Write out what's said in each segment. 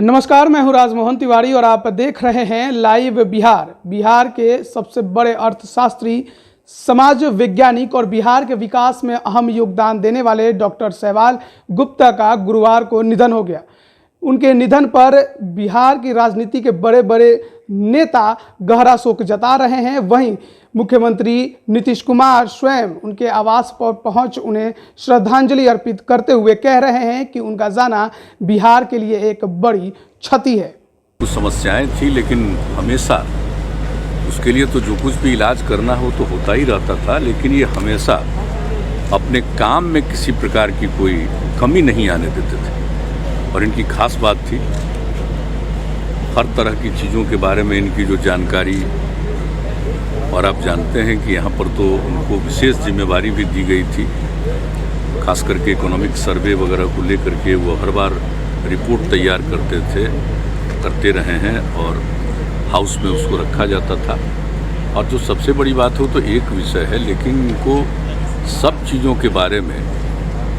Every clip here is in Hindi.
नमस्कार, मैं हूं राजमोहन तिवारी और आप देख रहे हैं लाइव बिहार। बिहार के सबसे बड़े अर्थशास्त्री, समाज वैज्ञानिक और बिहार के विकास में अहम योगदान देने वाले डॉक्टर शैवाल गुप्ता का गुरुवार को निधन हो गया। उनके निधन पर बिहार की राजनीति के बड़े बड़े नेता गहरा शोक जता रहे हैं। वहीं मुख्यमंत्री नीतीश कुमार स्वयं उनके आवास पर पहुंच उन्हें श्रद्धांजलि अर्पित करते हुए कह रहे हैं कि उनका जाना बिहार के लिए एक बड़ी क्षति है। कुछ समस्याएं थी, लेकिन हमेशा उसके लिए तो जो कुछ भी इलाज करना हो तो होता ही रहता था, लेकिन ये हमेशा अपने काम में किसी प्रकार की कोई कमी नहीं आने देते थे। और इनकी खास बात थी, हर तरह की चीज़ों के बारे में इनकी जो जानकारी, और आप जानते हैं कि यहाँ पर तो उनको विशेष जिम्मेवारी भी दी गई थी, खास करके इकोनॉमिक सर्वे वगैरह को लेकर के वो हर बार रिपोर्ट तैयार करते रहे हैं और हाउस में उसको रखा जाता था। और जो सबसे बड़ी बात हो तो एक विषय है, लेकिन इनको सब चीज़ों के बारे में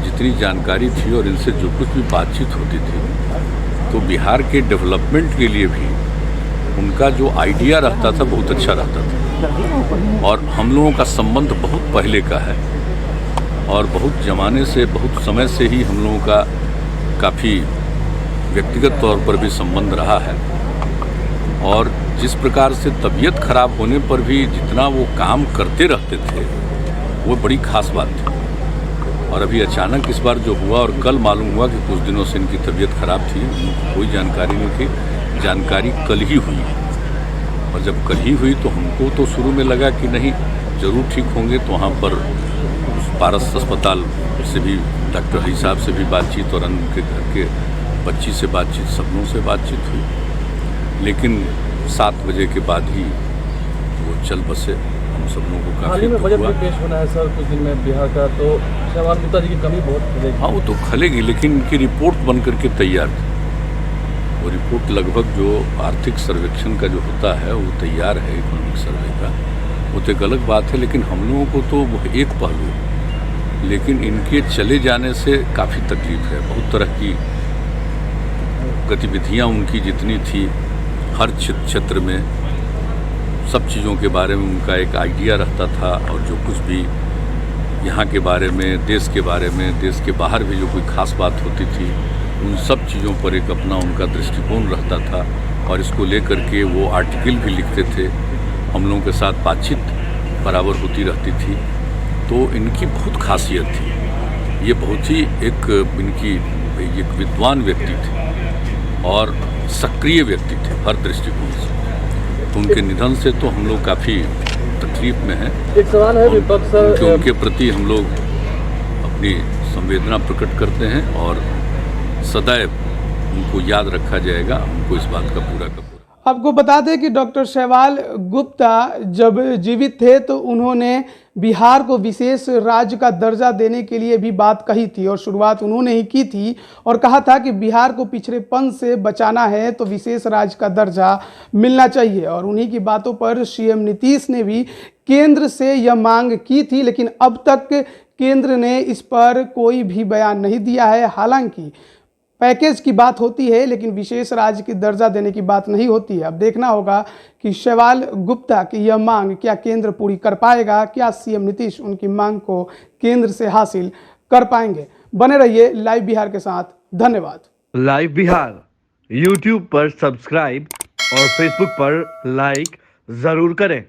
जितनी जानकारी थी और इनसे जो कुछ भी बातचीत होती थी, तो बिहार के डेवलपमेंट के लिए भी उनका जो आइडिया रहता था बहुत अच्छा रहता था। और हम लोगों का संबंध बहुत पहले का है और बहुत ज़माने से, बहुत समय से ही हम लोगों का काफ़ी व्यक्तिगत तौर पर भी संबंध रहा है। और जिस प्रकार से तबीयत खराब होने पर भी जितना वो काम करते रहते थे, वो बड़ी खास बात थी। और अभी अचानक इस बार जो हुआ, और कल मालूम हुआ कि कुछ दिनों से इनकी तबीयत खराब थी, उनको कोई जानकारी नहीं थी। जानकारी कल ही हुई, और जब कल ही हुई तो हमको तो शुरू में लगा कि नहीं, ज़रूर ठीक होंगे। तो वहाँ पर उस पारस अस्पताल से भी डॉक्टर हई साहब से भी बातचीत और उनके घर के बच्ची से बातचीत, सबनों से बातचीत हुई, लेकिन 7 बजे के बाद ही वो चल बसे। हम सब लोगों को हाल ही में बजट भी पेश होना है सर कुछ दिन में बिहार का, तो शैवाल गुप्ता जी की कमी बहुत खलेगी। हाँ, वो तो खलेगी, लेकिन इनकी रिपोर्ट बन करके तैयार थी। वो रिपोर्ट लगभग जो आर्थिक सर्वेक्षण का जो होता है वो तैयार है, इकोनॉमिक सर्वे का, वो तो एक अलग बात है। लेकिन हम लोगों को तो वो एक पहलू है, लेकिन इनके चले जाने से काफ़ी तकलीफ है। बहुत तरह की गतिविधियाँ उनकी जितनी थी, हर क्षेत्र में सब चीज़ों के बारे में उनका एक आइडिया रहता था। और जो कुछ भी यहाँ के बारे में, देश के बारे में, देश के बाहर भी जो कोई खास बात होती थी, उन सब चीज़ों पर एक अपना उनका दृष्टिकोण रहता था। और इसको लेकर के वो आर्टिकल भी लिखते थे, हम लोगों के साथ बातचीत बराबर होती रहती थी। तो इनकी बहुत खासियत थी, ये बहुत ही एक विद्वान व्यक्ति थे और सक्रिय व्यक्ति थे हर दृष्टिकोण से। तो उनके निधन से तो हम लोग काफ़ी तकलीफ में हैं। एक सवाल है विपक्ष, उनके प्रति हम लोग अपनी संवेदना प्रकट करते हैं और सदैव उनको याद रखा जाएगा। हमको इस बात का पूरा का पूरा। आपको बता दें कि डॉक्टर शैवाल गुप्ता जब जीवित थे तो उन्होंने बिहार को विशेष राज्य का दर्जा देने के लिए भी बात कही थी, और शुरुआत उन्होंने ही की थी और कहा था कि बिहार को पिछड़ेपन से बचाना है तो विशेष राज्य का दर्जा मिलना चाहिए। और उन्हीं की बातों पर सीएम नीतीश ने भी केंद्र से यह मांग की थी, लेकिन अब तक केंद्र ने इस पर कोई भी बयान नहीं दिया है। हालांकि पैकेज की बात होती है, लेकिन विशेष राज्य की दर्जा देने की बात नहीं होती है। अब देखना होगा कि शैवाल गुप्ता की यह मांग क्या केंद्र पूरी कर पाएगा, क्या सीएम नीतीश उनकी मांग को केंद्र से हासिल कर पाएंगे। बने रहिए लाइव बिहार के साथ। धन्यवाद। लाइव बिहार यूट्यूब पर सब्सक्राइब और फेसबुक पर लाइक जरूर करें।